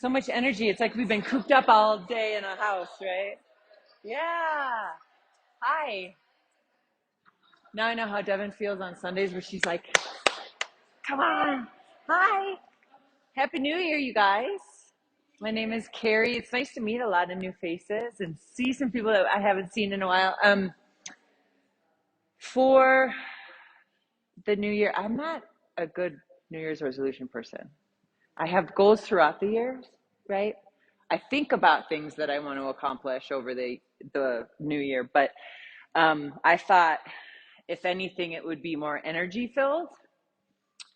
So much energy. It's like we've been cooped up all day in a house, right? Yeah. Hi. Now I know how Devin feels on Sundays where she's like, come on. Hi. Happy New Year, you guys. My name is Carrie. It's nice to meet a lot of new faces and see some people that I haven't seen in a while. For the new year, I'm not a good New Year's resolution person. I have goals throughout the years, right? I think about things that I want to accomplish over the new year, but I thought if anything, it would be more energy filled.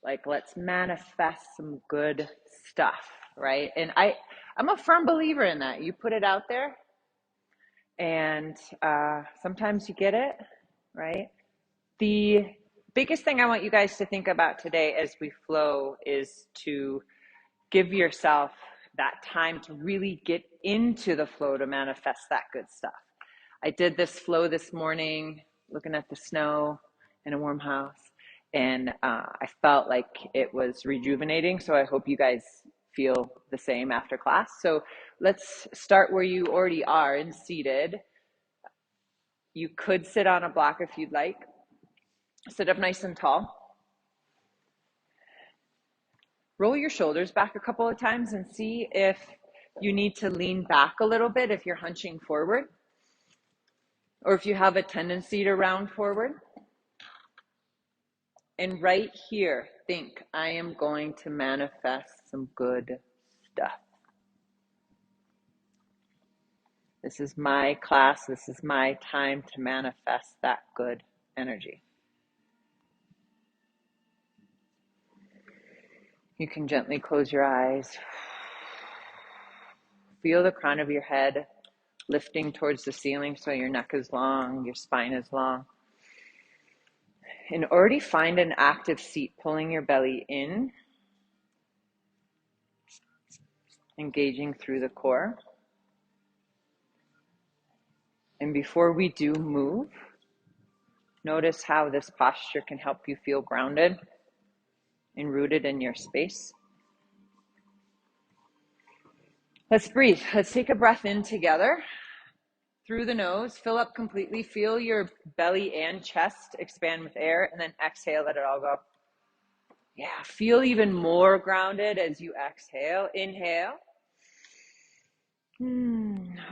Like let's manifest some good stuff, right? And I'm a firm believer in that. You put it out there, and sometimes you get it, right? The biggest thing I want you guys to think about today as we flow is to give yourself that time to really get into the flow to manifest that good stuff. I did this flow this morning, looking at the snow in a warm house, and I felt like it was rejuvenating. So I hope you guys feel the same after class. So let's start where you already are and seated. You could sit on a block if you'd like. Sit up nice and tall. Roll your shoulders back a couple of times and see if you need to lean back a little bit if you're hunching forward, or if you have a tendency to round forward. And right here, think, I am going to manifest some good stuff. This is my class. This is my time to manifest that good energy. You can gently close your eyes. Feel the crown of your head lifting towards the ceiling so your neck is long, your spine is long. And already find an active seat, pulling your belly in, engaging through the core. And before we do move, notice how this posture can help you feel grounded and rooted in your space. Let's breathe. Let's take a breath in together through the nose. Fill up completely. Feel your belly and chest expand with air, and then exhale, let it all go. Yeah, feel even more grounded as you exhale. Inhale.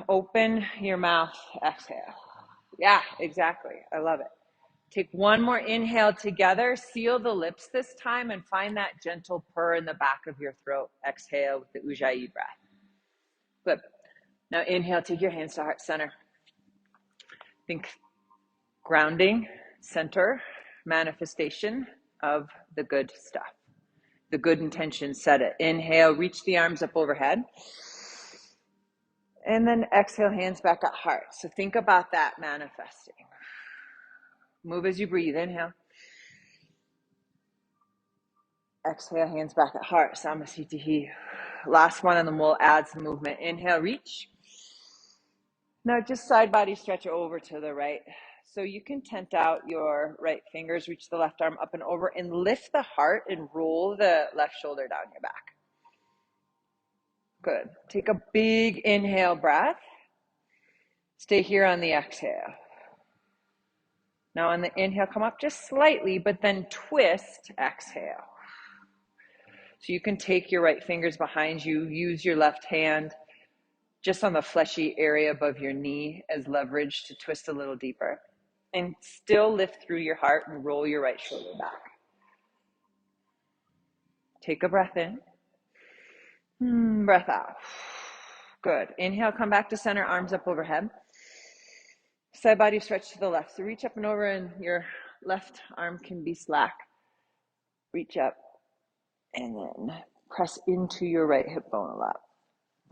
Open your mouth. Exhale. Yeah, exactly. I love it. Take one more inhale together. Seal the lips this time and find that gentle purr in the back of your throat. Exhale with the Ujjayi breath. Good. Now inhale, take your hands to heart center. Think grounding, center, manifestation of the good stuff. The good intention, set it. Inhale, reach the arms up overhead. And then exhale, hands back at heart. So think about that manifesting. Move as you breathe. Inhale. Exhale, hands back at heart. Samasthiti. Last one, and then we'll add some movement. Inhale, reach. Now just side body stretch over to the right. So you can tent out your right fingers, reach the left arm up and over, and lift the heart and roll the left shoulder down your back. Good. Take a big inhale breath. Stay here on the exhale. Now on the inhale, come up just slightly, but then twist, exhale. So you can take your right fingers behind you, use your left hand just on the fleshy area above your knee as leverage to twist a little deeper. And still lift through your heart and roll your right shoulder back. Take a breath in. Breath out. Good. Inhale, come back to center, arms up overhead. Side body stretch to the left. So reach up and over, and your left arm can be slack. Reach up and then press into your right hip bone a lot.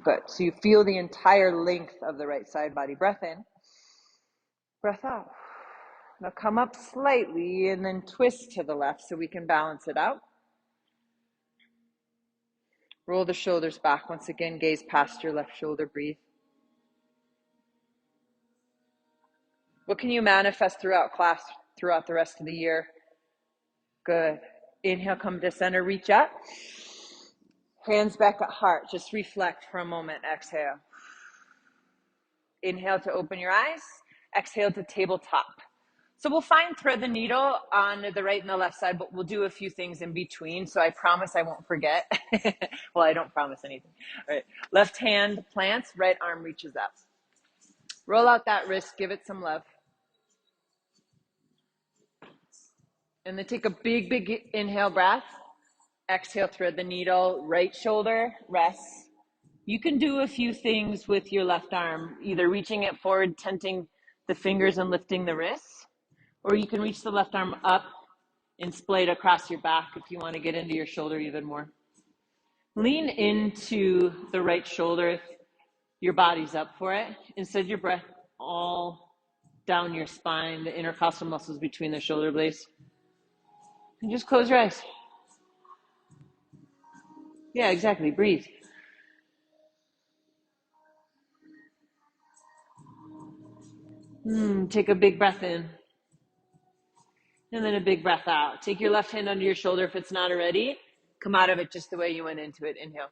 Good. So you feel the entire length of the right side body. Breath in. Breath out. Now come up slightly and then twist to the left so we can balance it out. Roll the shoulders back. Once again, gaze past your left shoulder. Breathe. What can you manifest throughout class, throughout the rest of the year? Good. Inhale, come to center, reach up. Hands back at heart. Just reflect for a moment. Exhale. Inhale to open your eyes. Exhale to tabletop. So we'll find thread the needle on the right and the left side, but we'll do a few things in between. So I promise I won't forget. Well, I don't promise anything. All right. Left hand plants, right arm reaches up. Roll out that wrist, give it some love. And then take a big, big inhale breath. Exhale, thread the needle, right shoulder rests. You can do a few things with your left arm, either reaching it forward, tenting the fingers and lifting the wrists, or you can reach the left arm up and splay it across your back if you want to get into your shoulder even more. Lean into the right shoulder. Your body's up for it. And send your breath all down your spine, the intercostal muscles between the shoulder blades. And just close your eyes. Yeah, exactly. Breathe. Take a big breath in. And then a big breath out. Take your left hand under your shoulder if it's not already. Come out of it just the way you went into it. Inhale.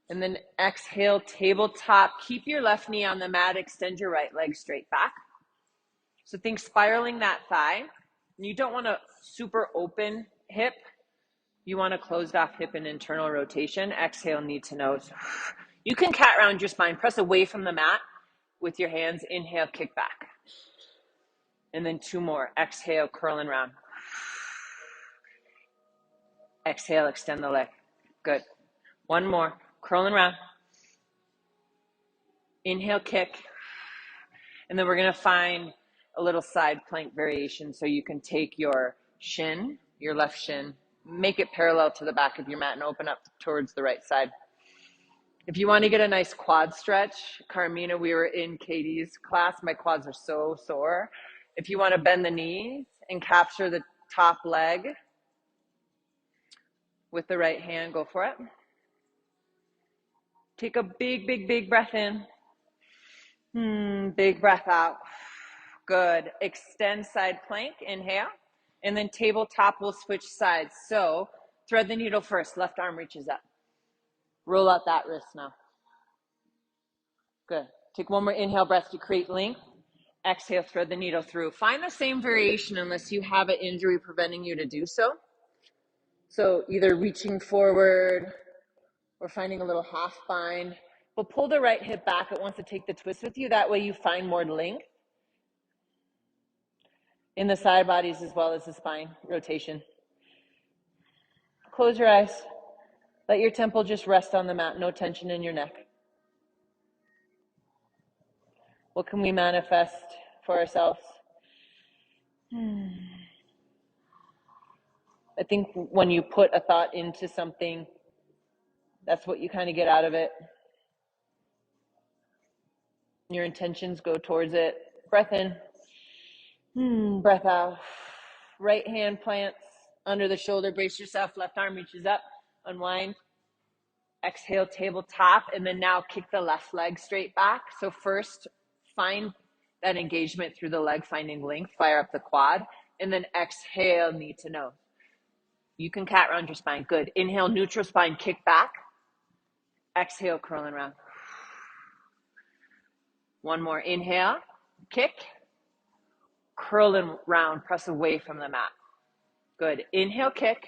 And then exhale, tabletop. Keep your left knee on the mat. Extend your right leg straight back. So think spiraling that thigh. And you don't want a super open hip. You want a closed off hip and internal rotation. Exhale, knee to nose. You can cat round your spine. Press away from the mat with your hands. Inhale, kick back. And then two more. Exhale, curl and round. Exhale, extend the leg. Good. One more. Curl and round. Inhale, kick. And then we're going to find a little side plank variation. So you can take your shin, your left shin, make it parallel to the back of your mat and open up towards the right side. If you want to get a nice quad stretch, Carmina, we were in Katie's class. My quads are so sore. If you want to bend the knees and capture the top leg with the right hand, go for it. Take a big, big, big breath in. Big breath out. Good. Extend side plank. Inhale. And then tabletop, we'll switch sides. So thread the needle first. Left arm reaches up. Roll out that wrist now. Good. Take one more inhale breath to create length. Exhale, thread the needle through. Find the same variation unless you have an injury preventing you to do so. So either reaching forward or finding a little half bind. But pull the right hip back. It wants to take the twist with you. That way you find more length in the side bodies as well as the spine rotation. Close your eyes. Let your temple just rest on the mat. No tension in your neck. What can we manifest for ourselves? I think when you put a thought into something, that's what you kind of get out of it. Your intentions go towards it. Breath in. Breath out. Right hand plants under the shoulder. Brace yourself. Left arm reaches up. Unwind. Exhale, tabletop. And then now kick the left leg straight back. So first, find that engagement through the leg, finding length. Fire up the quad. And then exhale, knee to nose. You can cat round your spine. Good. Inhale, neutral spine, kick back. Exhale, curl and round. One more. Inhale, kick. Curl and round. Press away from the mat. Good. Inhale, kick.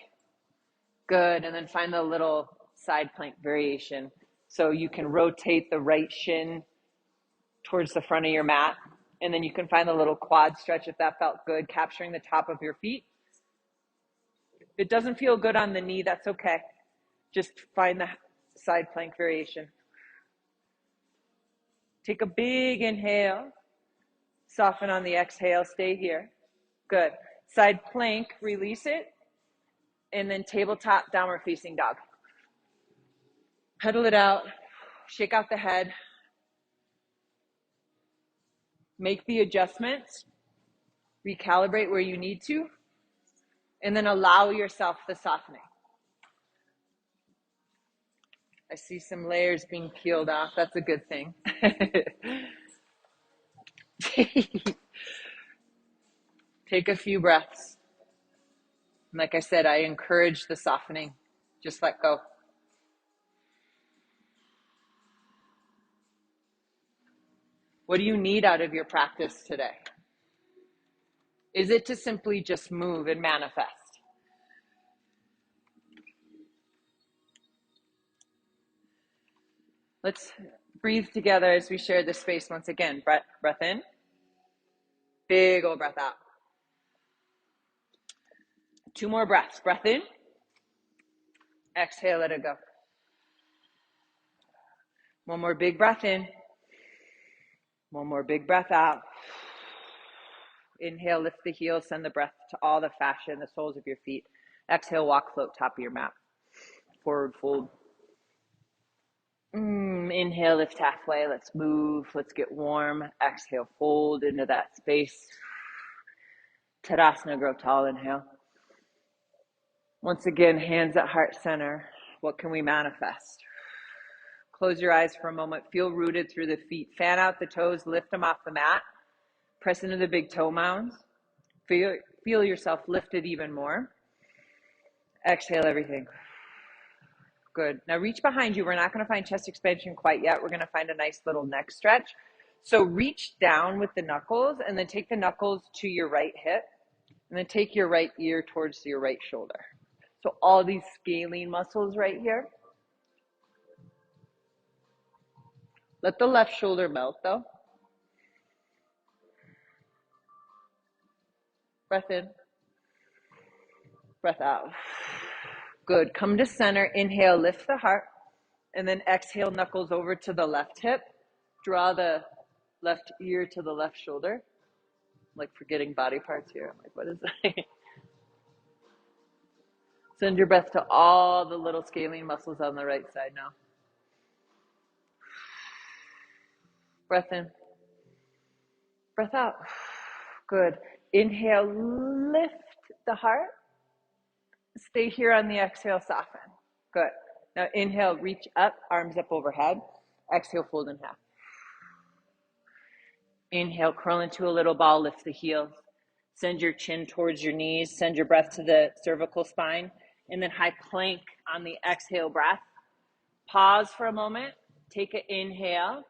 Good. And then find the little side plank variation. So you can rotate the right shin towards the front of your mat. And then you can find the little quad stretch if that felt good, capturing the top of your feet. If it doesn't feel good on the knee, that's okay. Just find the side plank variation. Take a big inhale. Soften on the exhale. Stay here. Good. Side plank, release it. And then tabletop, downward facing dog. Pedal it out. Shake out the head. Make the adjustments. Recalibrate where you need to. And then allow yourself the softening. I see some layers being peeled off. That's a good thing. Take a few breaths. Like I said, I encourage the softening. Just let go. What do you need out of your practice today? Is it to simply just move and manifest? Let's breathe together as we share this space once again. Breath in. Big old breath out. 2 more breaths. Breath in. Exhale, let it go. 1 more big breath in. 1 more big breath out. Inhale, lift the heels, send the breath to all the fascia and the soles of your feet. Exhale, walk, float, top of your mat. Forward fold. Inhale, lift halfway. Let's move. Let's get warm. Exhale, fold into that space. Tadasana, grow tall. Inhale. Once again, hands at heart center. What can we manifest? Close your eyes for a moment. Feel rooted through the feet. Fan out the toes. Lift them off the mat. Press into the big toe mounds. Feel yourself lifted even more. Exhale everything. Good. Now reach behind you. We're not going to find chest expansion quite yet. We're going to find a nice little neck stretch. So reach down with the knuckles and then take the knuckles to your right hip and then take your right ear towards your right shoulder. So all these scalene muscles right here. Let the left shoulder melt though. Breath in. Breath out. Good. Come to center. Inhale, lift the heart. And then exhale, knuckles over to the left hip. Draw the left ear to the left shoulder. I'm like forgetting body parts here. I'm like, what is that? Send your breath to all the little scalene muscles on the right side now. Breath in. Breath out. Good. Inhale, lift the heart. Stay here on the exhale, soften. Good. Now inhale, reach up, arms up overhead. Exhale, fold in half. Inhale, curl into a little ball, lift the heels. Send your chin towards your knees. Send your breath to the cervical spine. And then high plank on the exhale breath. Pause for a moment. Take an inhale.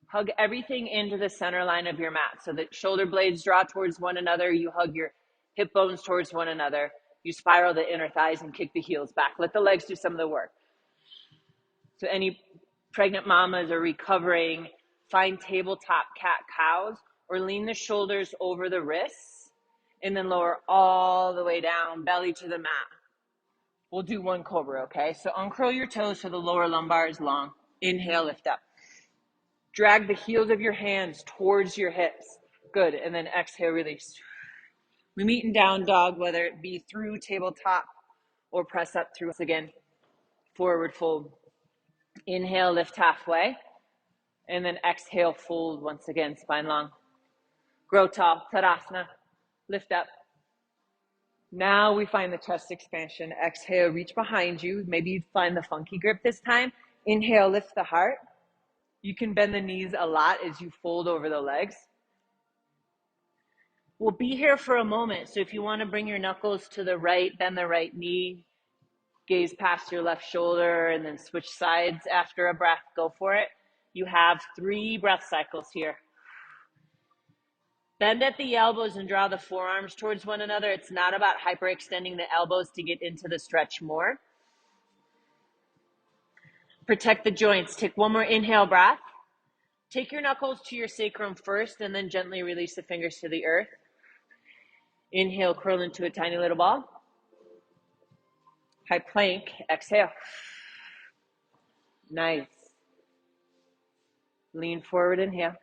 Hug everything into the center line of your mat so that shoulder blades draw towards one another. You hug your hip bones towards one another. You spiral the inner thighs and kick the heels back. Let the legs do some of the work. So any pregnant mamas are recovering, find tabletop cat-cows or lean the shoulders over the wrists and then lower all the way down, belly to the mat. We'll do 1 cobra, okay? So uncurl your toes so the lower lumbar is long. Inhale, lift up. Drag the heels of your hands towards your hips. Good, and then exhale, release. We meet in down dog, whether it be through tabletop or press up through. Once again, forward fold. Inhale, lift halfway. And then exhale, fold once again, spine long. Grow tall, Tadasana. Lift up. Now we find the chest expansion. Exhale, reach behind you. Maybe you find the funky grip this time. Inhale, lift the heart. You can bend the knees a lot as you fold over the legs. We'll be here for a moment. So if you want to bring your knuckles to the right, bend the right knee, gaze past your left shoulder, and then switch sides after a breath, go for it. You have 3 breath cycles here. Bend at the elbows and draw the forearms towards one another. It's not about hyperextending the elbows to get into the stretch more. Protect the joints. Take 1 more inhale breath. Take your knuckles to your sacrum first and then gently release the fingers to the earth. Inhale, curl into a tiny little ball. High plank, exhale. Nice. Lean forward, inhale.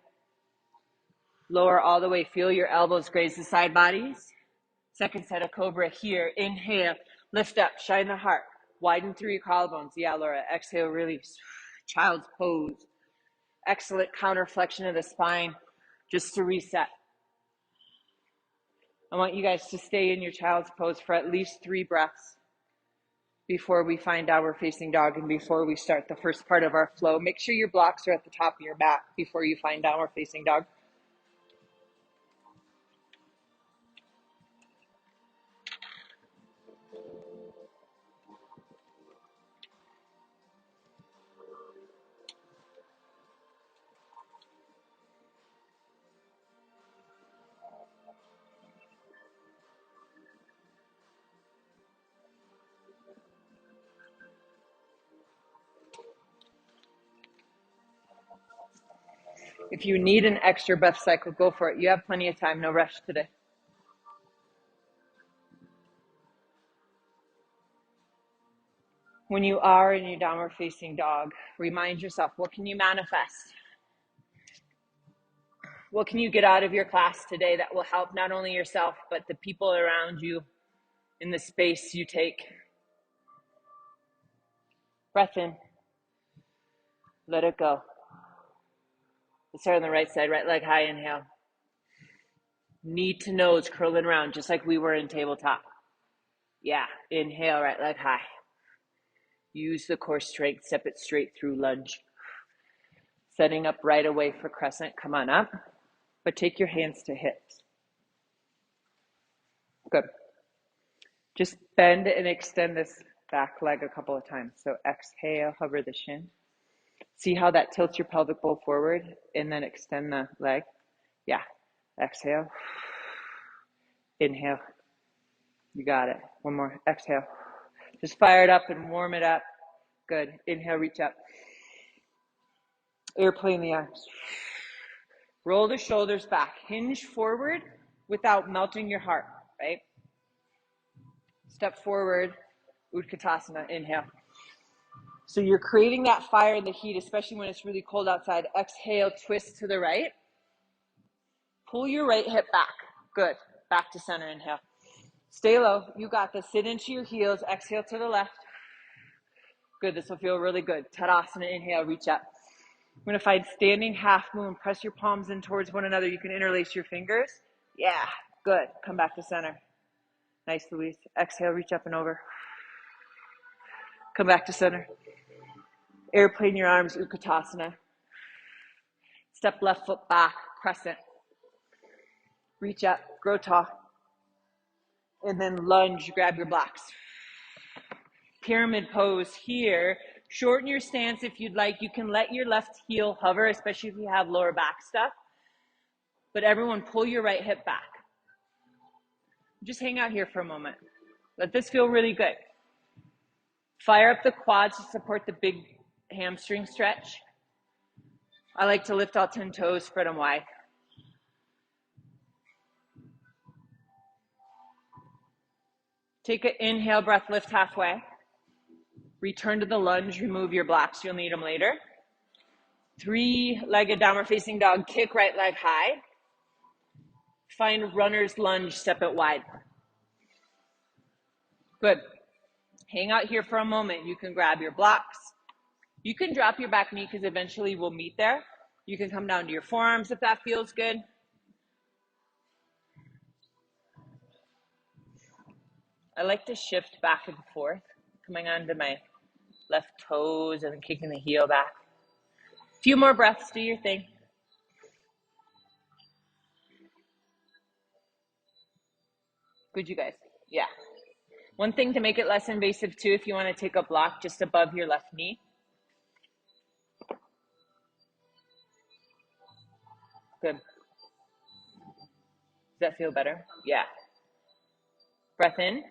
Lower all the way, feel your elbows graze the side bodies. Second set of cobra here. Inhale, lift up, shine the heart. Widen through your collarbones. Yeah, Laura, exhale, release. Child's pose. Excellent counter flexion of the spine, just to reset. I want you guys to stay in your child's pose for at least 3 breaths before we find downward facing dog and before we start the first part of our flow. Make sure your blocks are at the top of your mat before you find downward facing dog. If you need an extra breath cycle, go for it. You have plenty of time, no rush today. When you are in your downward facing dog, remind yourself, what can you manifest? What can you get out of your class today that will help not only yourself, but the people around you in the space you take? Breath in. Let it go. Let's start on the right side, right leg high, inhale. Knee to nose, curling around, just like we were in tabletop. Yeah, inhale, right leg high. Use the core strength, step it straight through lunge. Setting up right away for crescent, come on up, but take your hands to hips. Good. Just bend and extend this back leg a couple of times. So exhale, hover the shin. See how that tilts your pelvic bowl forward, and then extend the leg. Yeah, exhale. Inhale. You got it. One more. Exhale. Just fire it up and warm it up. Good. Inhale, reach up. Airplane the arms. Roll the shoulders back. Hinge forward without melting your heart, right? Step forward. Utkatasana. Inhale. So you're creating that fire and the heat, especially when it's really cold outside. Exhale, twist to the right. Pull your right hip back. Good. Back to center. Inhale. Stay low. You got this. Sit into your heels. Exhale to the left. Good. This will feel really good. Tadasana. Inhale. Reach up. I'm going to find standing half moon. Press your palms in towards one another. You can interlace your fingers. Yeah. Good. Come back to center. Nice, Louise. Exhale. Reach up and over. Come back to center. Airplane your arms. Utkatasana. Step left foot back. Crescent. Reach up. Grow tall. And then lunge, grab your blocks. Pyramid pose here. Shorten your stance if you'd like. You can let your left heel hover, especially if you have lower back stuff. But everyone pull your right hip back. Just hang out here for a moment. Let this feel really good. Fire up the quads to support the big hamstring stretch. I like to lift all 10 toes, spread them wide. Take an inhale, breath, lift halfway. Return to the lunge, remove your blocks. You'll need them later. Three-legged downward facing dog, kick right leg high. Find runner's lunge, step it wide. Good. Hang out here for a moment. You can grab your blocks. You can drop your back knee because eventually we'll meet there. You can come down to your forearms if that feels good. I like to shift back and forth, coming onto my left toes and then kicking the heel back. A few more breaths, do your thing. Good, you guys. Yeah. One thing to make it less invasive too, if you want to take a block just above your left knee. Good. Does that feel better? Yeah. Breath in.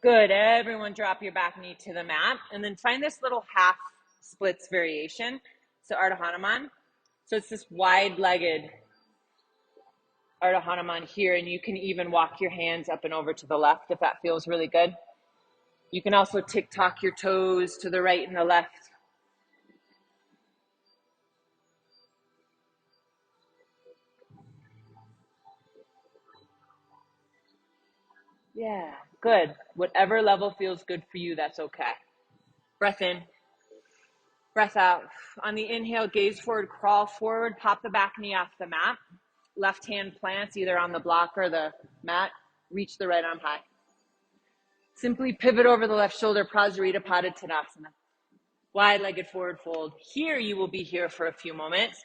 Good. Everyone drop your back knee to the mat. And then find this little half splits variation. So Ardha Hanuman. So it's this wide-legged Ardha Hanuman here. And you can even walk your hands up and over to the left if that feels really good. You can also tick-tock your toes to the right and the left. Yeah, good. Whatever level feels good for you, that's okay. Breath in, breath out. On the inhale, gaze forward, crawl forward, pop the back knee off the mat. Left hand plants either on the block or the mat. Reach the right arm high. Simply pivot over the left shoulder, Prasarita Padottanasana. Wide-legged forward fold. Here you will be here for a few moments.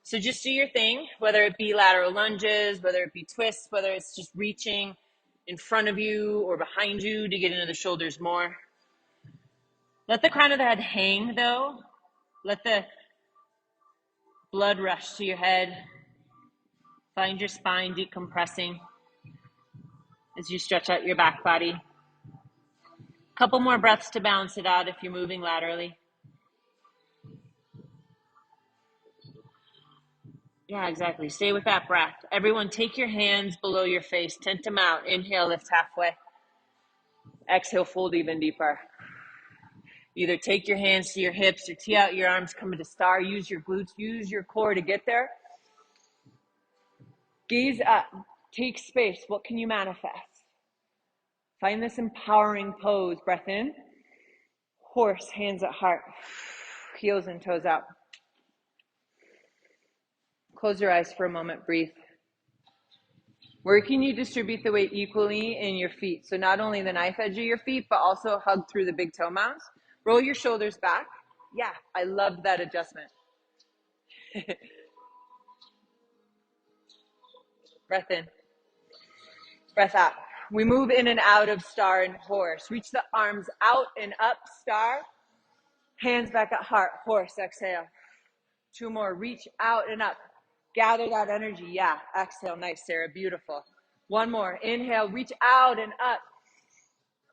So just do your thing, whether it be lateral lunges, whether it be twists, whether it's just reaching in front of you or behind you to get into the shoulders more. Let the crown of the head hang though. Let the blood rush to your head. Find your spine decompressing as you stretch out your back body. A couple more breaths to balance it out if you're moving laterally. Yeah, exactly. Stay with that breath. Everyone, take your hands below your face. Tent them out. Inhale, lift halfway. Exhale, fold even deeper. Either take your hands to your hips or tee out your arms, come into star. Use your glutes, use your core to get there. Gaze up. Take space. What can you manifest? Find this empowering pose. Breath in. Horse, hands at heart. Heels and toes out. Close your eyes for a moment. Breathe. Where can you distribute the weight equally in your feet? So not only the knife edge of your feet, but also hug through the big toe mounds. Roll your shoulders back. Yeah, I loved that adjustment. Breath in. Breath out. We move in and out of star and horse. Reach the arms out and up, star. Hands back at heart, horse, exhale. 2 more, reach out and up. Gather that energy, yeah. Exhale, nice, Sarah, beautiful. 1 more, inhale, reach out and up.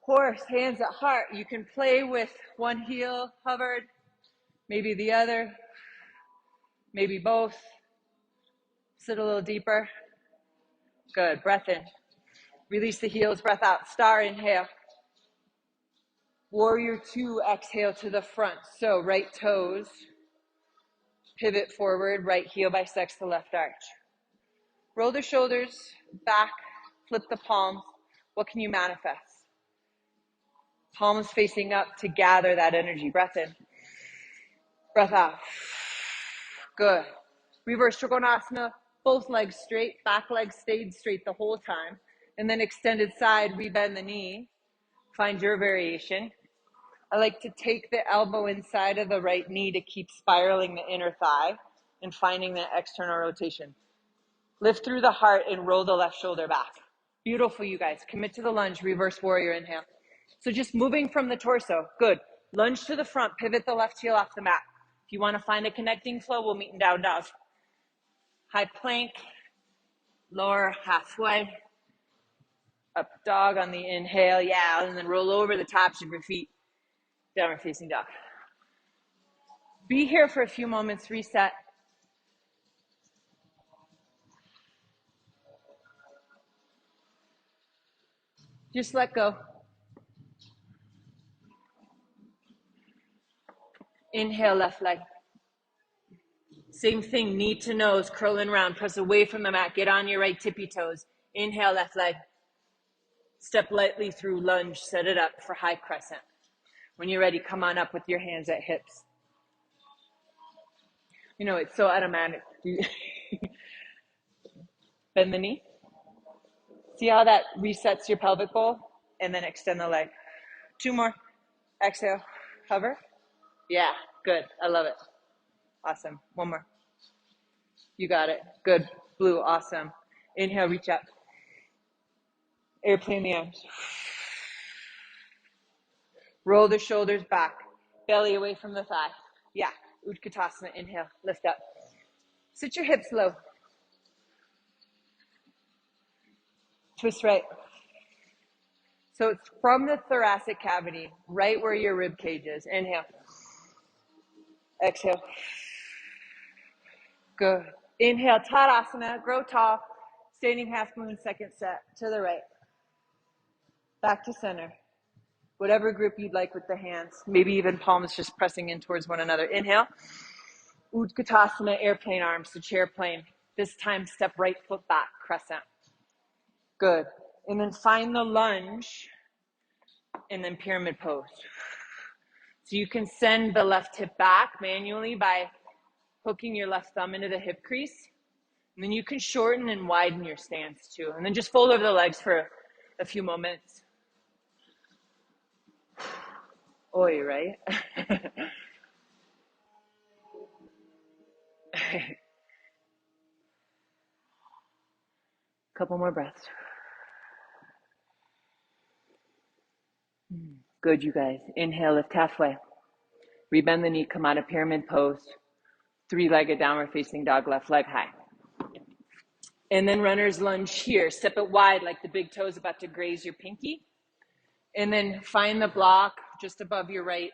Horse, hands at heart. You can play with one heel hovered, maybe the other, maybe both. Sit a little deeper. Good, breath in. Release the heels, breath out. Star, inhale. Warrior 2, exhale to the front. So right toes, pivot forward, right heel bisects the left arch. Roll the shoulders back, flip the palms. What can you manifest? Palms facing up to gather that energy. Breath in, breath out. Good. Reverse Trikonasana, both legs straight, back leg stayed straight the whole time. And then extended side, rebend the knee. Find your variation. I like to take the elbow inside of the right knee to keep spiraling the inner thigh and finding that external rotation. Lift through the heart and roll the left shoulder back. Beautiful, you guys. Commit to the lunge, reverse warrior inhale. So just moving from the torso. Good. Lunge to the front, pivot the left heel off the mat. If you want to find a connecting flow, we'll meet in down dog. High plank, lower halfway. Up dog on the inhale, yeah, and then roll over the tops of your feet. Downward facing dog. Be here for a few moments, reset. Just let go. Inhale, left leg. Same thing, knee to nose, curling round, press away from the mat, get on your right tippy toes. Inhale, left leg. Step lightly through lunge, set it up for high crescent. When you're ready, come on up with your hands at hips. You know, it's so automatic. Bend the knee. See how that resets your pelvic bowl? And then extend the leg. 2 more. Exhale, hover. Yeah, good, I love it. Awesome, 1 more. You got it, good, blue, awesome. Inhale, reach up. Airplane the arms. Roll the shoulders back, belly away from the thigh. Yeah, Utkatasana, inhale, lift up. Sit your hips low. Twist right. So it's from the thoracic cavity, right where your rib cage is. Inhale. Exhale. Good. Inhale, Tadasana, grow tall. Standing half moon, second set, to the right. Back to center. Whatever grip you'd like with the hands. Maybe even palms just pressing in towards one another. Inhale. Utkatasana, airplane arms to chair plane. This time, step right foot back, crescent. Good. And then find the lunge and then pyramid pose. So you can send the left hip back manually by hooking your left thumb into the hip crease. And then you can shorten and widen your stance too. And then just fold over the legs for a few moments. Oi, right? Couple more breaths. Good, you guys. Inhale, lift halfway. Rebend the knee, come out of pyramid pose. 3-legged downward facing dog, left leg high. And then runner's lunge here. Step it wide like the big toe is about to graze your pinky. And then find the block just above your right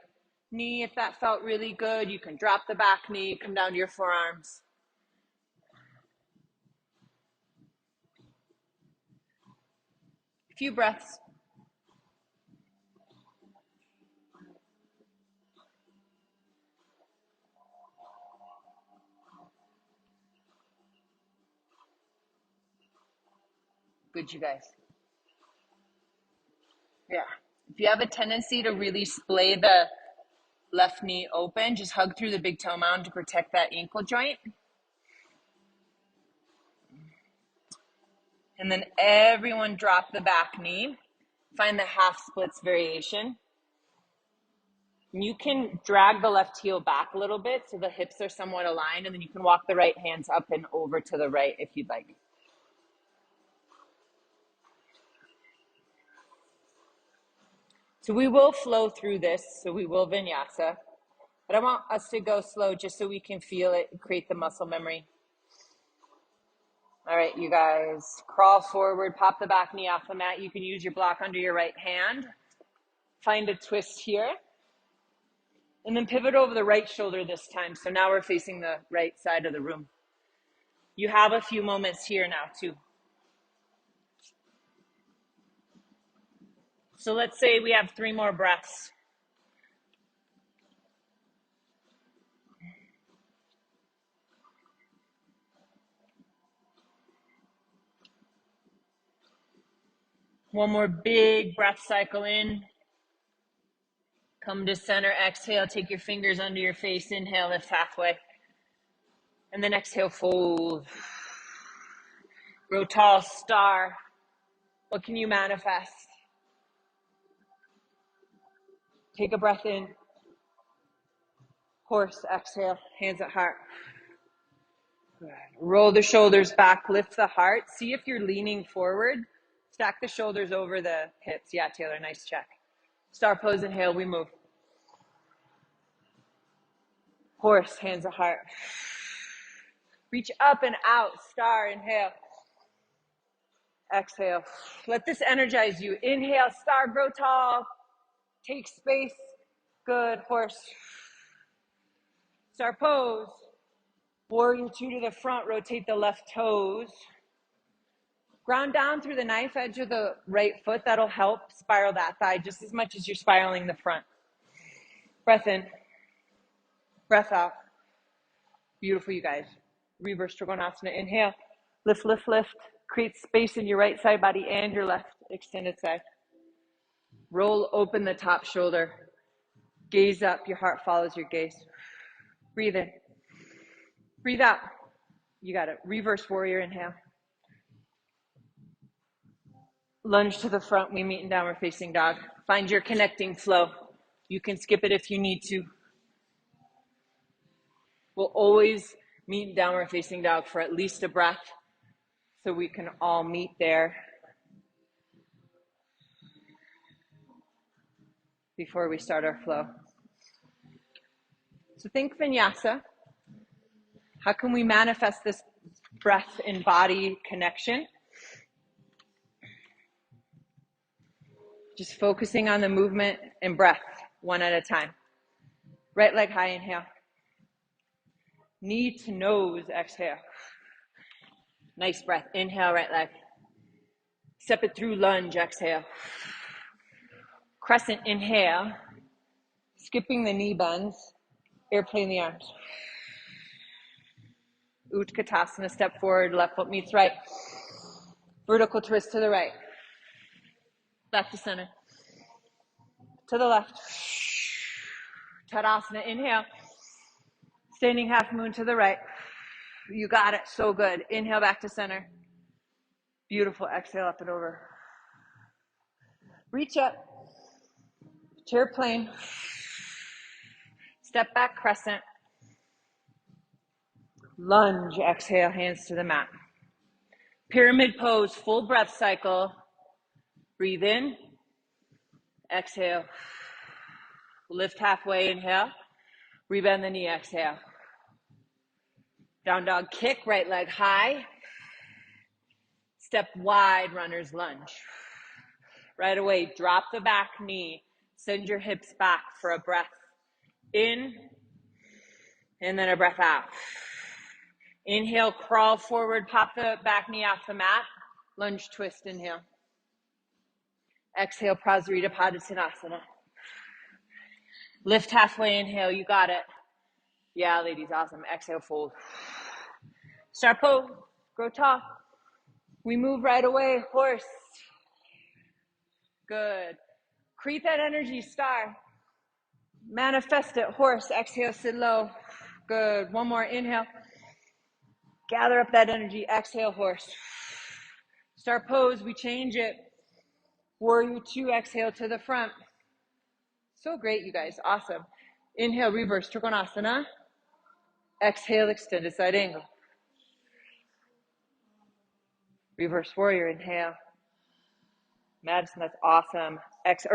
knee. If that felt really good, you can drop the back knee, come down to your forearms. Few breaths. Good, you guys. Yeah. If you have a tendency to really splay the left knee open, just hug through the big toe mound to protect that ankle joint. And then everyone drop the back knee. Find the half splits variation. You can drag the left heel back a little bit so the hips are somewhat aligned, and then you can walk the right hands up and over to the right if you'd like. So we will flow through this, so we will vinyasa, but I want us to go slow just so we can feel it, create the muscle memory. All right, you guys, crawl forward, pop the back knee off the mat. You can use your block under your right hand. Find a twist here. And then pivot over the right shoulder this time. So now we're facing the right side of the room. You have a few moments here now too. So let's say we have 3 more breaths. One more big breath cycle in. Come to center, exhale, take your fingers under your face, inhale, lift halfway. And then exhale, fold. Grow tall, star. What can you manifest? Take a breath in. Horse, exhale, hands at heart. Good. Roll the shoulders back, lift the heart. See if you're leaning forward. Stack the shoulders over the hips. Yeah, Taylor, nice check. Star pose, inhale, we move. Horse, hands at heart. Reach up and out, star, inhale. Exhale. Let this energize you. Inhale, star, grow tall. Take space. Good, horse. Star pose. Warrior 2 to the front, rotate the left toes. Ground down through the knife edge of the right foot. That'll help spiral that thigh just as much as you're spiraling the front. Breath in. Breath out. Beautiful, you guys. Reverse Trikonasana. Inhale. Lift, lift, lift. Create space in your right side body and your left extended side. Roll open the top shoulder. Gaze up. Your heart follows your gaze. Breathe in. Breathe out. You got it. Reverse warrior. Inhale. Lunge to the front. We meet in downward facing dog. Find your connecting flow. You can skip it if you need to. We'll always meet in downward facing dog for at least a breath so we can all meet there before we start our flow. So think vinyasa. How can we manifest this breath and body connection? Just focusing on the movement and breath, one at a time. Right leg high, inhale. Knee to nose, exhale. Nice breath. Inhale, right leg. Step it through, lunge, exhale. Crescent, inhale. Skipping the knee bends. Airplane the arms. Utkatasana, step forward, left foot meets right. Vertical twist to the right. Back to center. To the left. Tadasana, inhale. Standing half moon to the right. You got it, so good. Inhale, back to center. Beautiful, exhale, up and over. Reach up. Chair plane. Step back, crescent. Lunge, exhale, hands to the mat. Pyramid pose, full breath cycle. Breathe in. Exhale. Lift halfway, inhale. Rebend the knee, exhale. Down dog kick, right leg high. Step wide, runner's lunge. Right away, drop the back knee. Send your hips back for a breath in, and then a breath out. Inhale, crawl forward, pop the back knee off the mat. Lunge twist, inhale. Exhale, Prasarita Padasana. Lift halfway, inhale, you got it. Yeah, ladies, awesome. Exhale, fold. Start pose, grow tall. We move right away, horse. Good. Create that energy, star. Manifest it, horse. Exhale, sit low. Good. One more, inhale. Gather up that energy, exhale, horse. Start pose, we change it. Warrior two, exhale to the front. So great, you guys, awesome. Inhale, reverse, Trikonasana. Exhale, extended side angle. Reverse warrior, inhale. Madison, that's awesome.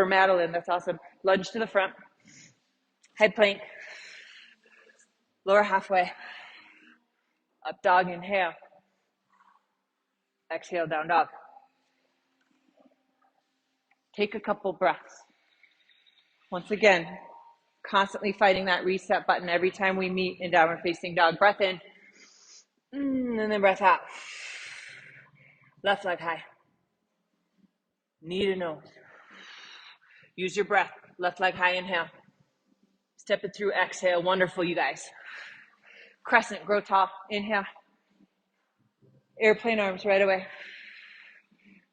Madeline, that's awesome. Lunge to the front. Head plank. Lower halfway. Up dog, inhale. Exhale, down dog. Take a couple breaths. Once again, constantly fighting that reset button every time we meet in downward facing dog. Breath in, and then breath out. Left leg high. Knee to nose. Use your breath. Left leg high, inhale. Step it through, exhale. Wonderful, you guys. Crescent, grow tall. Inhale. Airplane arms right away.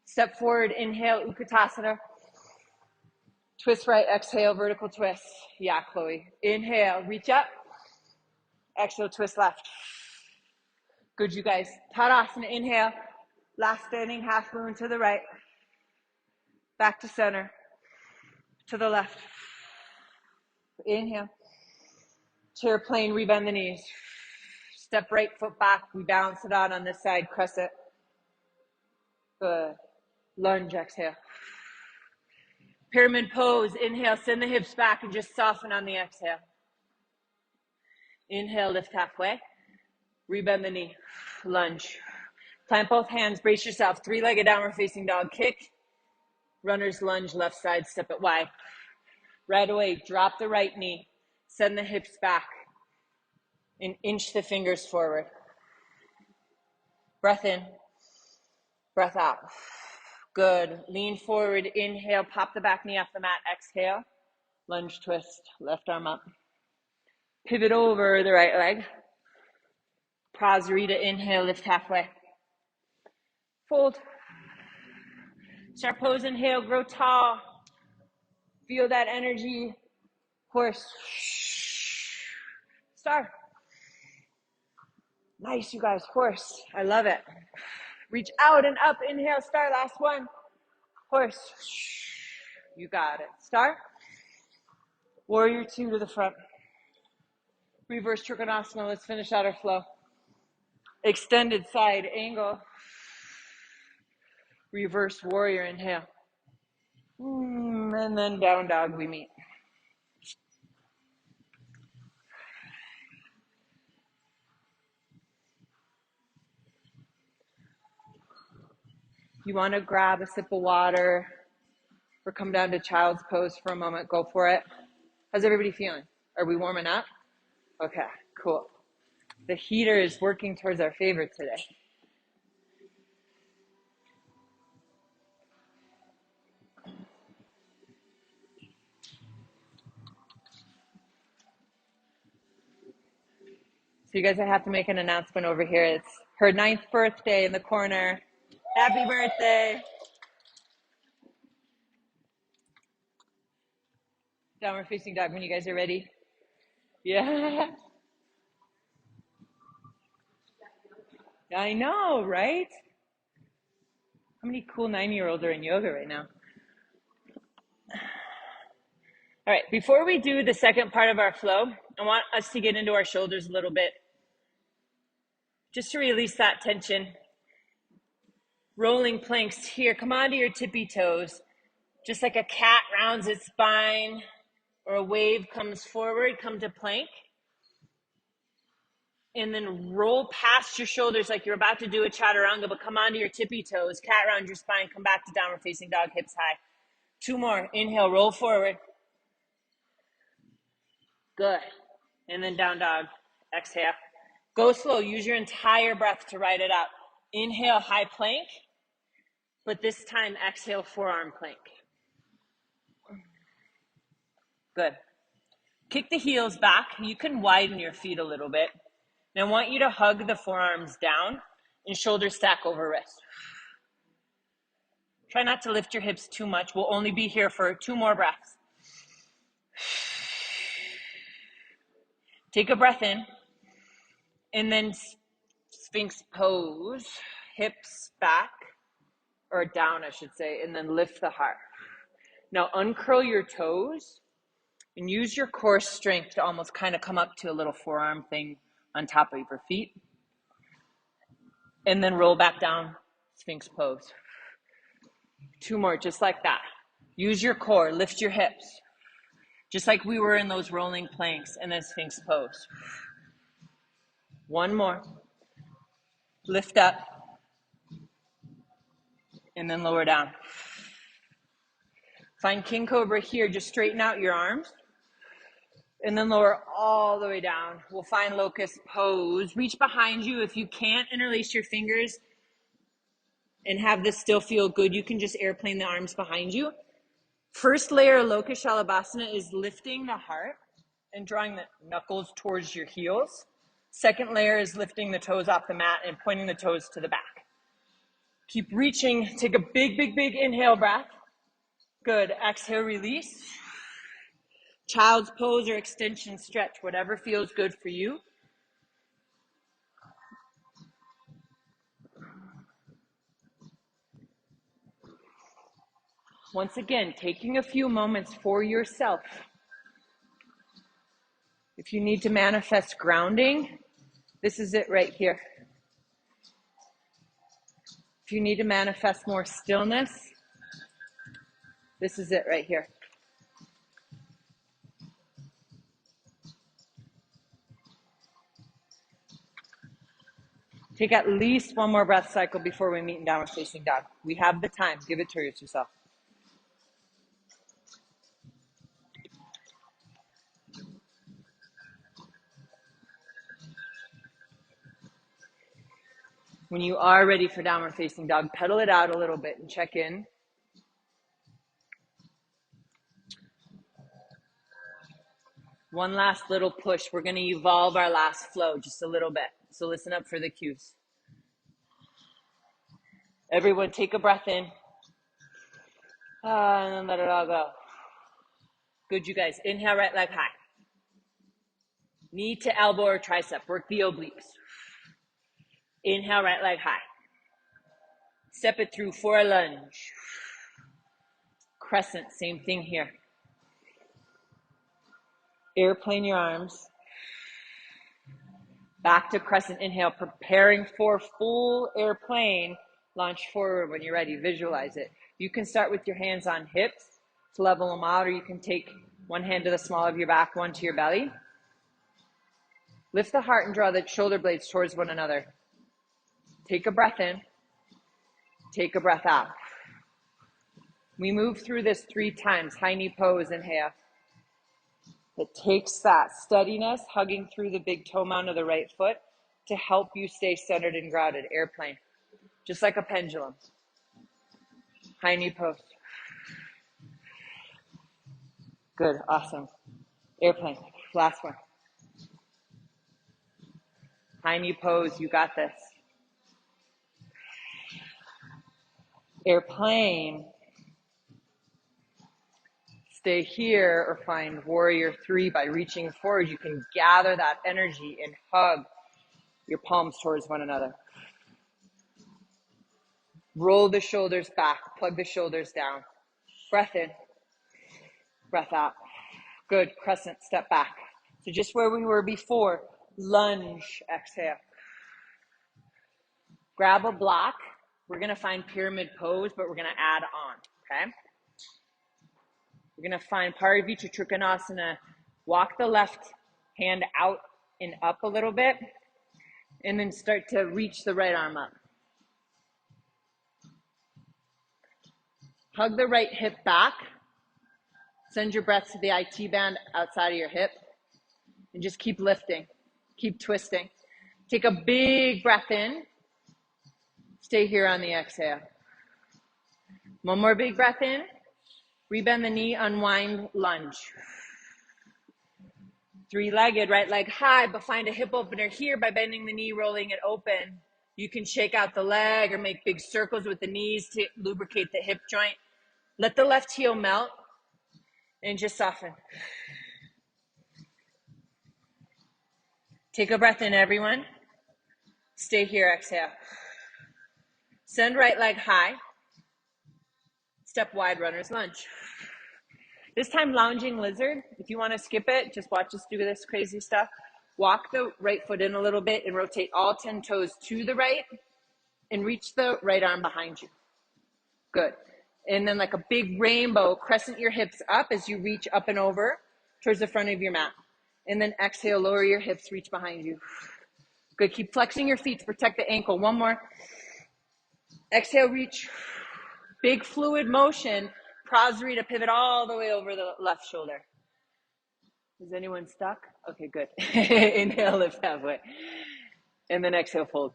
Step forward, inhale, Utkatasana. Twist right, exhale, vertical twist. Yeah, Chloe. Inhale, reach up. Exhale, twist left. Good, you guys. Tadasana, inhale. Last standing half moon to the right. Back to center. To the left. Inhale. Chair plane, rebend the knees. Step right foot back. We balance it out on this side. Crescent. Good. Lunge, exhale. Pyramid pose. Inhale, send the hips back and just soften on the exhale. Inhale, lift halfway. Rebend the knee. Lunge. Plant both hands. Brace yourself. Three-legged downward facing dog. Kick. Runner's lunge. Left side. Step it wide. Right away. Drop the right knee. Send the hips back. And inch the fingers forward. Breath in. Breath out. Good. Lean forward. Inhale. Pop the back knee off the mat. Exhale. Lunge twist. Left arm up. Pivot over the right leg. Prasarita. Inhale. Lift halfway. Fold. Start pose. Inhale. Grow tall. Feel that energy. Horse. Star. Nice, you guys. Horse. I love it. Reach out and up. Inhale. Star. Last one. Horse. You got it. Star. Warrior two to the front. Reverse Trikonasana. Let's finish out our flow. Extended side angle. Reverse warrior. Inhale. And then down dog we meet. You want to grab a sip of water or come down to child's pose for a moment, go for it. How's everybody feeling? Are we warming up? Okay, cool. The heater is working towards our favorite today. So you guys, I have to make an announcement over here. It's her 9th birthday in the corner. Happy birthday. Downward facing dog when you guys are ready. Yeah. I know, right? How many cool 9-year-olds are in yoga right now? All right, before we do the second part of our flow, I want us to get into our shoulders a little bit. Just to release that tension. Rolling planks here. Come onto your tippy toes. Just like a cat rounds its spine or a wave comes forward, come to plank. And then roll past your shoulders like you're about to do a chaturanga, but come onto your tippy toes. Cat round your spine, come back to downward facing dog, hips high. 2 more. Inhale, roll forward. Good. And then down dog. Exhale. Go slow. Use your entire breath to ride it out. Inhale, high plank. But this time, exhale, forearm plank. Good. Kick the heels back. You can widen your feet a little bit. And I want you to hug the forearms down and shoulder stack over wrist. Try not to lift your hips too much. We'll only be here for 2 more breaths. Take a breath in, and then Sphinx pose, hips back, or down, I should say, and then lift the heart. Now uncurl your toes and use your core strength to almost kind of come up to a little forearm thing on top of your feet. And then roll back down, Sphinx pose. 2 more, just like that. Use your core, lift your hips. Just like we were in those rolling planks, and then Sphinx pose. 1 more. Lift up, and then lower down. Find King Cobra here. Just straighten out your arms, and then lower all the way down. We'll find Locust pose. Reach behind you. If you can't interlace your fingers and have this still feel good, you can just airplane the arms behind you. First layer of Locust Shalabhasana is lifting the heart and drawing the knuckles towards your heels. Second layer is lifting the toes off the mat and pointing the toes to the back. Keep reaching. Take a big, big, big inhale breath. Good. Exhale, release. Child's pose or extension stretch, whatever feels good for you. Once again, taking a few moments for yourself. If you need to manifest grounding, this is it right here. If you need to manifest more stillness, this is it right here. Take at least 1 more breath cycle before we meet in downward facing dog. We have the time. Give it to yourself. When you are ready for downward facing dog, pedal it out a little bit and check in. One last little push. We're going to evolve our last flow just a little bit. So listen up for the cues. Everyone take a breath in. And then let it all go. Good, you guys. Inhale, right leg high. Knee to elbow or tricep. Work the obliques. Inhale, right leg high. Step it through for a lunge. Crescent, same thing here. Airplane your arms. Back to crescent, inhale, preparing for full airplane. Launch forward when you're ready, visualize it. You can start with your hands on hips to level them out, or you can take one hand to the small of your back, one to your belly. Lift the heart and draw the shoulder blades towards one another. Take a breath in. Take a breath out. We move through this 3 times. High knee pose, inhale. It takes that steadiness, hugging through the big toe mound of the right foot to help you stay centered and grounded. Airplane. Just like a pendulum. High knee pose. Good, awesome. Airplane, last one. High knee pose, you got this. Airplane. Stay here or find warrior 3 by reaching forward. You can gather that energy and hug your palms towards one another. Roll the shoulders back, plug the shoulders down. Breath in, breath out. Good, crescent, step back. So just where we were before, lunge, exhale. Grab a block. We're gonna find pyramid pose, but we're gonna add on, okay? We're gonna find Parivrtta Trikonasana. Walk the left hand out and up a little bit, and then start to reach the right arm up. Hug the right hip back. Send your breath to the IT band outside of your hip. And just keep lifting. Keep twisting. Take a big breath in. Stay here on the exhale. One more big breath in. Rebend the knee, unwind, lunge. Three-legged, right leg high, but find a hip opener here by bending the knee, rolling it open. You can shake out the leg or make big circles with the knees to lubricate the hip joint. Let the left heel melt and just soften. Take a breath in, everyone. Stay here, exhale. Send right leg high. Step wide, runner's lunge. This time, lounging lizard. If you want to skip it, just watch us do this crazy stuff. Walk the right foot in a little bit and rotate all 10 toes to the right and reach the right arm behind you. Good. And then like a big rainbow, crescent your hips up as you reach up and over towards the front of your mat. And then exhale, lower your hips, reach behind you. Good. Keep flexing your feet to protect the ankle. One more. Exhale, reach. Big fluid motion. Prasarita, pivot all the way over the left shoulder. Is anyone stuck? Okay, good. Inhale, lift halfway. And then exhale, fold.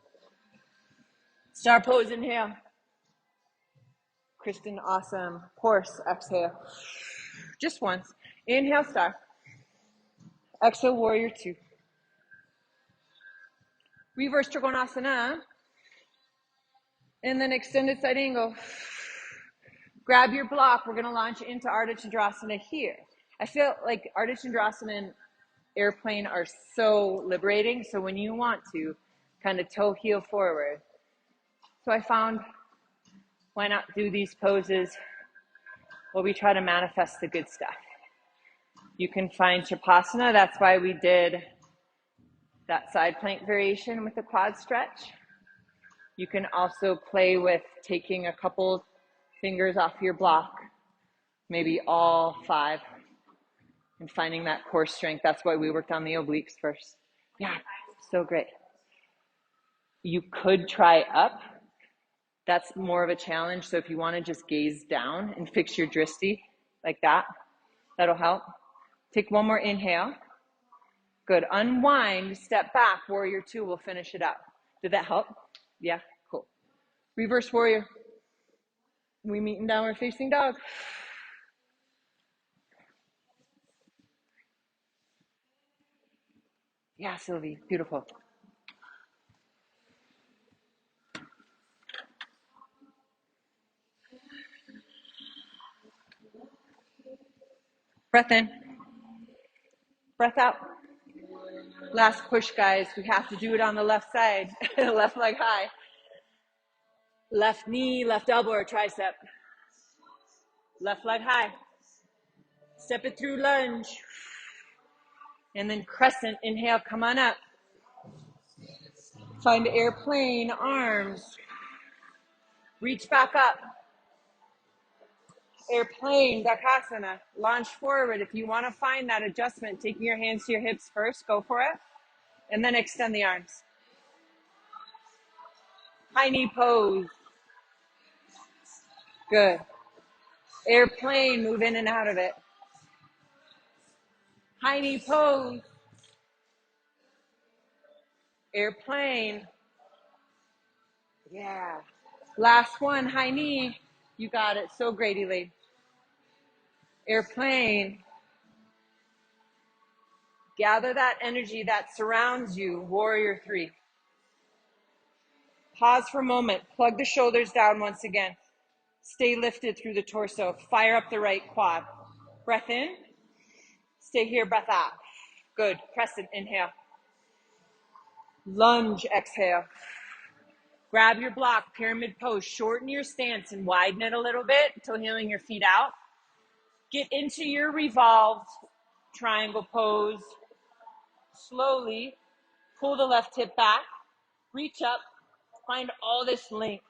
Star pose, inhale. Kristen, awesome. Horse, exhale. Just once. Inhale, star. Exhale, warrior two. Reverse Trikonasana. And then extended side angle. Grab your block. We're going to launch into Ardha Chandrasana here. I feel like Ardha Chandrasana and airplane are so liberating. So when you want to, kind of toe heel forward. So I found, why not do these poses while we try to manifest the good stuff. You can find Shavasana. That's why we did that side plank variation with the quad stretch. You can also play with taking a couple fingers off your block, maybe all 5, and finding that core strength. That's why we worked on the obliques first. Yeah, so great. You could try up. That's more of a challenge. So if you want to just gaze down and fix your drishti like that, that'll help. Take one more inhale. Good. Unwind, step back. Warrior two will finish it up. Did that help? Yeah, cool. Reverse warrior. We meet in downward facing dog. Yeah, Sylvie, beautiful. Breath in. Breath out. Last push, guys. We have to do it on the left side. Left leg high. Left knee, left elbow or tricep. Left leg high. Step it through lunge. And then crescent. Inhale, come on up. Find airplane, arms. Reach back up. Airplane, Dakasana. Launch forward. If you want to find that adjustment, taking your hands to your hips first, go for it. And then extend the arms. High knee pose. Good. Airplane, move in and out of it. High knee pose. Airplane. Yeah. Last one, high knee. You got it. So great, Elaine. Airplane. Gather that energy that surrounds you. Warrior three. Pause for a moment. Plug the shoulders down once again. Stay lifted through the torso. Fire up the right quad. Breath in. Stay here, breath out. Good. Crescent, inhale. Lunge, exhale. Grab your block, pyramid pose. Shorten your stance and widen it a little bit until heeling your feet out. Get into your revolved triangle pose. Slowly pull the left hip back. Reach up. Find all this length.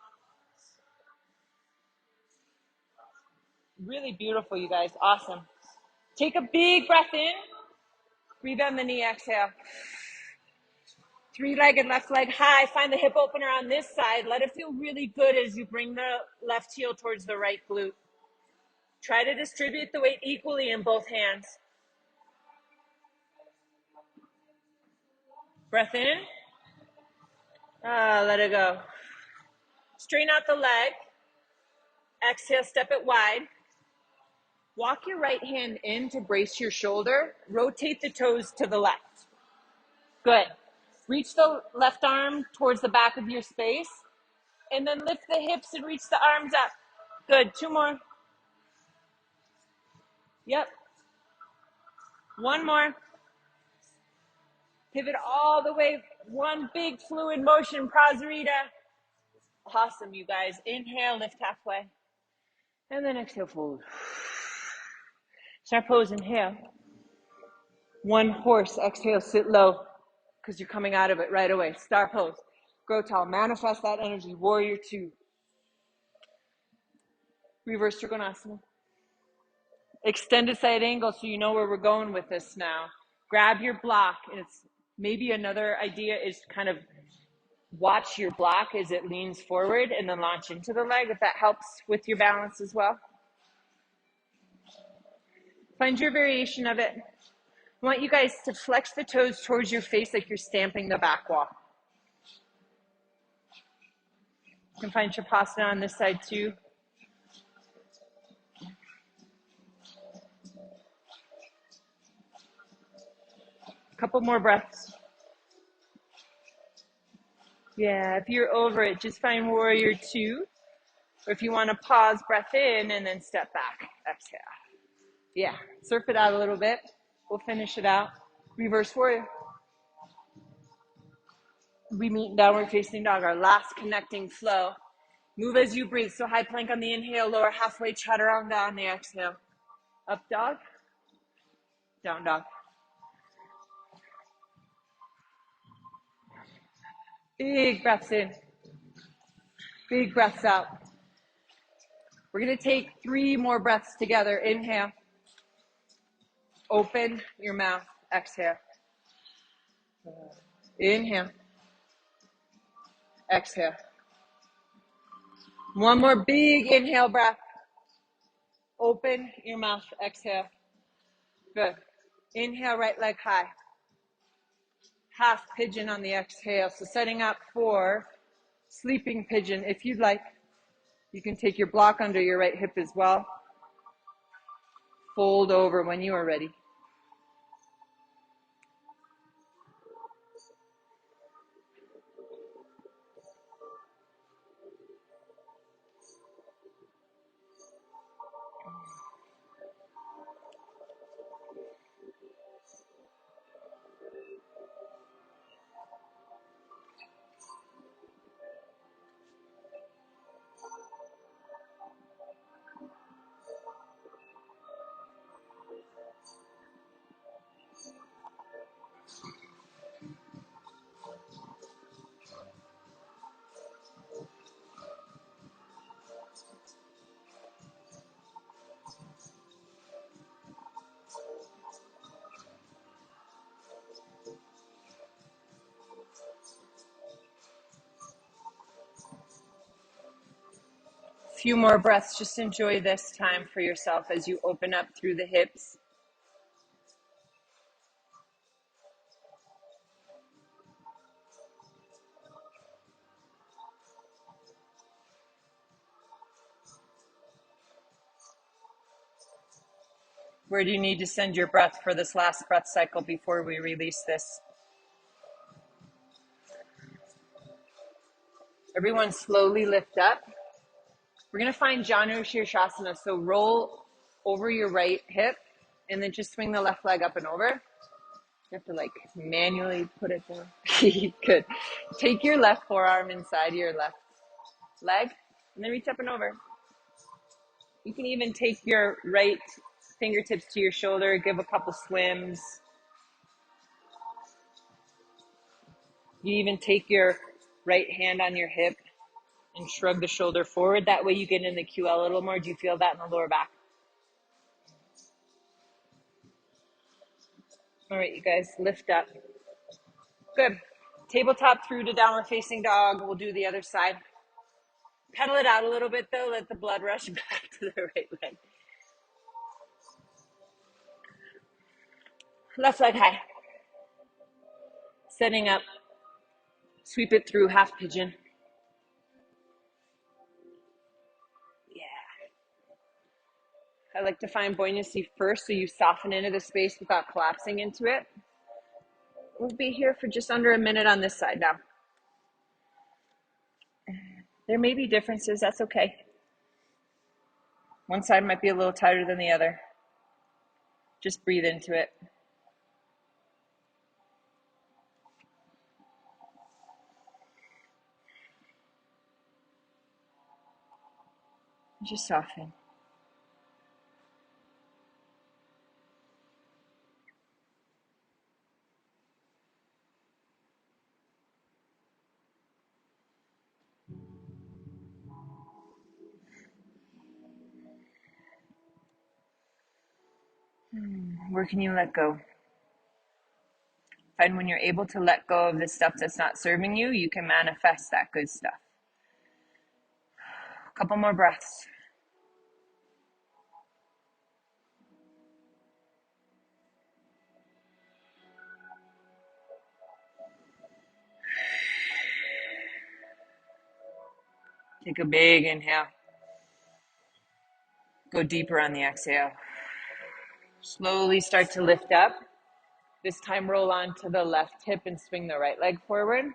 Really beautiful, you guys. Awesome. Take a big breath in. Rebend the knee, exhale. Three-legged, left leg high. Find the hip opener on this side. Let it feel really good as you bring the left heel towards the right glute. Try to distribute the weight equally in both hands. Breath in. Let it go. Straighten out the leg. Exhale, step it wide. Walk your right hand in to brace your shoulder. Rotate the toes to the left. Good. Reach the left arm towards the back of your space. And then lift the hips and reach the arms up. Good. 2 more. Yep. 1 more. Pivot all the way. 1 big fluid motion. Prasarita. Awesome, you guys. Inhale, lift halfway. And then exhale, fold. Star pose, inhale. 1 horse, exhale, sit low. Because you're coming out of it right away. Star pose. Grow tall. Manifest that energy. Warrior 2. Reverse Trikonasana. Extended side angle so you know where we're going with this now. Grab your block. And it's maybe another idea is kind of watch your block as it leans forward and then launch into the leg, if that helps with your balance as well. Find your variation of it. I want you guys to flex the toes towards your face like you're stamping the back wall. You can find Shavasana on this side too. A couple more breaths. Yeah, if you're over it, just find Warrior 2. Or if you want to pause, breath in, and then step back. Exhale. Yeah, surf it out a little bit. We'll finish it out. Reverse Warrior. We meet in Downward Facing Dog, our last connecting flow. Move as you breathe. So high plank on the inhale, lower halfway, chaturanga on the exhale. Up dog, down dog. Big breaths in, big breaths out. We're gonna take 3 more breaths together. Inhale, open your mouth, exhale. Inhale, exhale. 1 more big inhale breath. Open your mouth, exhale. Good. Inhale, right leg high. Half pigeon on the exhale. So setting up for sleeping pigeon. If you'd like, you can take your block under your right hip as well. Fold over when you are ready. Few more breaths. Just enjoy this time for yourself as you open up through the hips. Where do you need to send your breath for this last breath cycle before we release this? Everyone slowly lift up. We're going to find Janu Shirshasana. So roll over your right hip and then just swing the left leg up and over. You have to like manually put it down. Good. Take your left forearm inside your left leg and then reach up and over. You can even take your right fingertips to your shoulder, give a couple swims. You even take your right hand on your hip and shrug the shoulder forward. That way you get in the QL a little more. Do you feel that in the lower back? All right, you guys, lift up. Good. Tabletop through to downward facing dog. We'll do the other side. Pedal it out a little bit though. Let the blood rush back to the right leg. Left leg high. Setting up. Sweep it through half pigeon. Yeah. I like to find buoyancy first so you soften into the space without collapsing into it. We'll be here for just under a minute on this side now. There may be differences, that's okay. One side might be a little tighter than the other. Just breathe into it. Just soften. Where can you let go? Find when you're able to let go of the stuff that's not serving you, you can manifest that good stuff. A couple more breaths. Take a big inhale. Go deeper on the exhale. Slowly start to lift up. This time roll onto the left hip and swing the right leg forward. And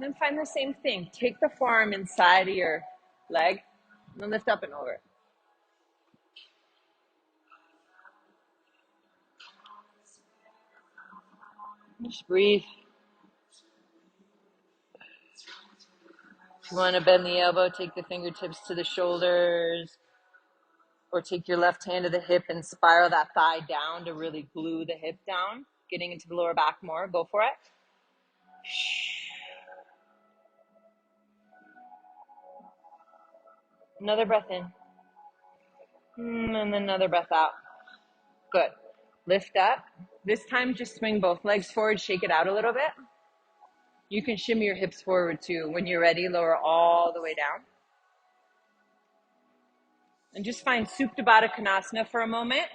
then find the same thing. Take the forearm inside of your leg and then lift up and over. Just breathe. If you want to bend the elbow, take the fingertips to the shoulders, or take your left hand to the hip and spiral that thigh down to really glue the hip down, getting into the lower back more. Go for it. Another breath in. And then another breath out. Good. Lift up. This time, just swing both legs forward, shake it out a little bit. You can shimmy your hips forward too. When you're ready, lower all the way down. And just find Supta Baddha Konasana for a moment.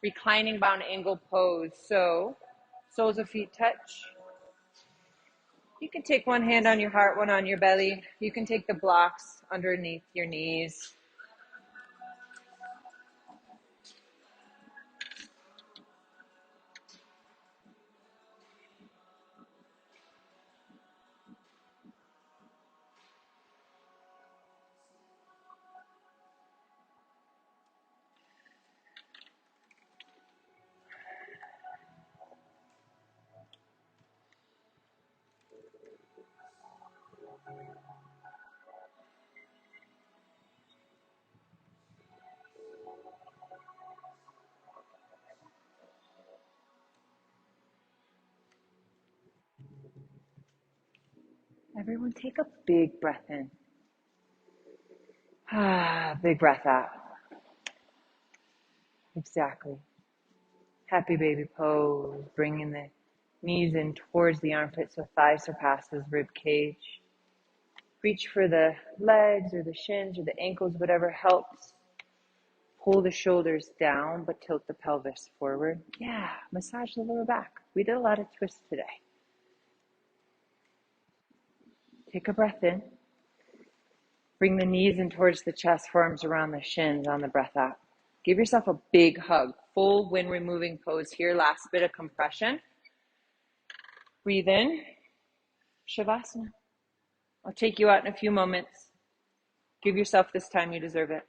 Reclining bound angle pose. So, soles of feet touch. You can take one hand on your heart, one on your belly. You can take the blocks underneath your knees. Everyone take a big breath in. Big breath out. Exactly. Happy baby pose. Bringing the knees in towards the armpit so thigh surpasses rib cage. Reach for the legs or the shins or the ankles, whatever helps. Pull the shoulders down, but tilt the pelvis forward. Yeah, massage the lower back. We did a lot of twists today. Take a breath in. Bring the knees in towards the chest, forearms around the shins on the breath out. Give yourself a big hug. Full wind removing pose here. Last bit of compression. Breathe in. Shavasana. I'll take you out in a few moments. Give yourself this time. You deserve it.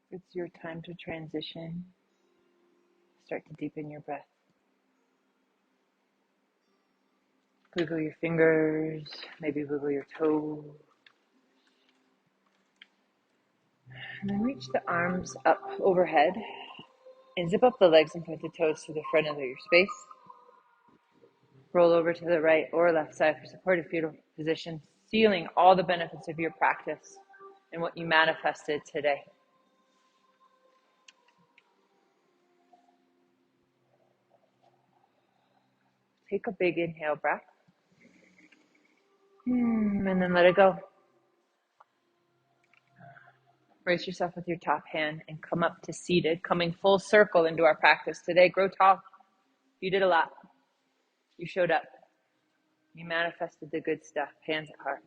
It's your time to transition. Start to deepen your breath. Wiggle your fingers, maybe wiggle your toes. And then reach the arms up overhead and zip up the legs and pointed toes to the front of your space. Roll over to the right or left side for supported fetal position, sealing all the benefits of your practice and what you manifested today. Take a big inhale breath. And then let it go. Raise yourself with your top hand and come up to seated, coming full circle into our practice today. Grow tall. You did a lot. You showed up. You manifested the good stuff. Hands at heart.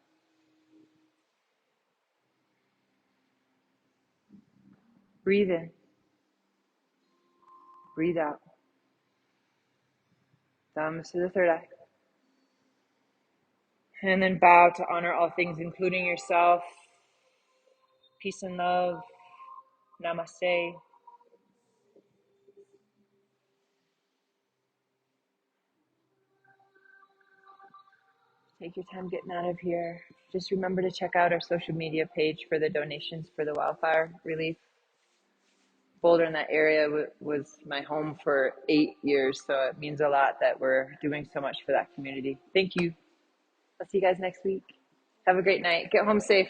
Breathe in. Breathe out. Thumbs to the third eye. And then bow to honor all things, including yourself. Peace and love. Namaste. Take your time getting out of here. Just remember to check out our social media page for the donations for the wildfire relief. Boulder in that area was my home for 8 years, so it means a lot that we're doing so much for that community. Thank you. I'll see you guys next week. Have a great night. Get home safe.